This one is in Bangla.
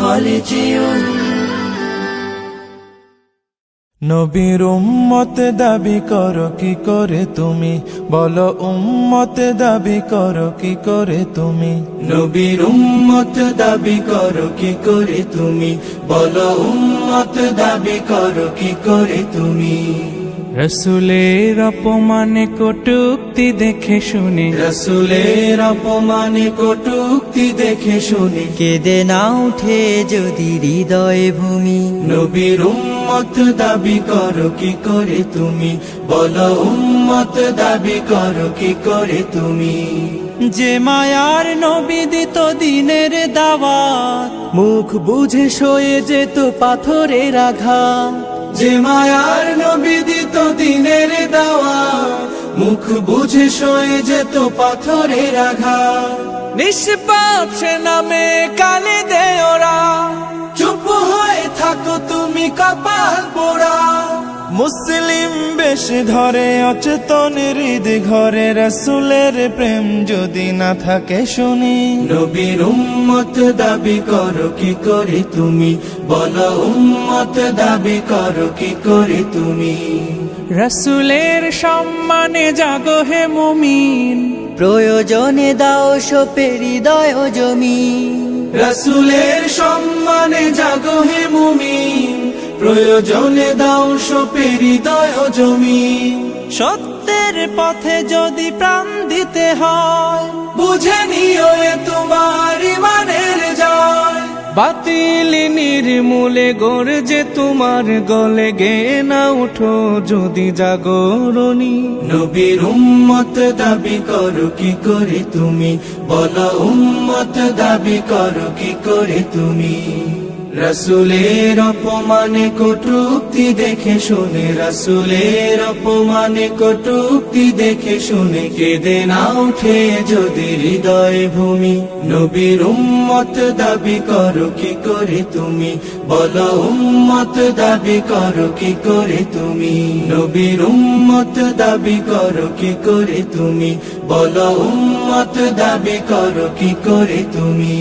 خالدون নবীর উম্মত দাবি করো কি করে তুমি, বলো উম্মত দাবি করো কি করে তুমি। নবীর উম্মত দাবি করো কি করে তুমি, বলো উম্মত দাবি করো কি করে তুমি। রসুলের অপমানে কটূক্তি দেখে শুনে, রসুলের অপমানে কটূক্তি দেখে শুনে কেঁদে না উঠে যদি হৃদয় ভূমি। নবীর উম্মত দাবি করো কি করে তুমি, বলো উম্মত দাবি করো কি করে তুমি। যে মায়ার নবী দিত দিনের দাওয়াত, মুখ বুঝে সয়ে যেত পাথরের আঘাত। যে মায়ার নবী দিত দিনের দাওয়াত, মুখ বুঝে সয়ে যেত পাথরের আঘাত। নিষ্পাপ সে নামে কালে দেয় ওরা, চুপ হয়ে থাকো তুমি কপাল পোড়া। মুসলিম বেশ ধরে অচেতন হৃদ ঘরে, রসুলের প্রেম যদি না থাকে শুনি। নবীর উম্মত দাবি করো কি করে তুমি, বলো উম্মত দাবি করো কি করে তুমি। রসুলের সম্মানে জাগো হে মুমিন, প্রয়োজনে দাও সোপে হৃদয় জমি। রসুলের সম্মানে জাগো হে মুমিন, প্রয়োজনে দাও সোপে হৃদয় জমি। সত্যের পথে যদি প্রাণ দিতে হয়, বুঝে নিও এ তোমার ইমানের জয়। বাতিল নির্মূলে গর্জে তোমার গলে, গে না উঠো যদি জাগরণী। নবীর উম্মত দাবি করো কি করে তুমি, বলো উম্মত দাবি করো কি করে তুমি। রসুলের অপমানে কটূক্তি দেখে শুনে, রসুলের অপমানে কটূক্তি দেখে শুনে কেঁদে না উঠে যদি হৃদয় ভূমি। নবীর উম্মত দাবি করো কি করে তুমি, বলো উম্মত দাবি করো কি করে তুমি। নবীর উম্মত দাবি করো কি করে তুমি, বলো উম্মত দাবি করো কি করে তুমি।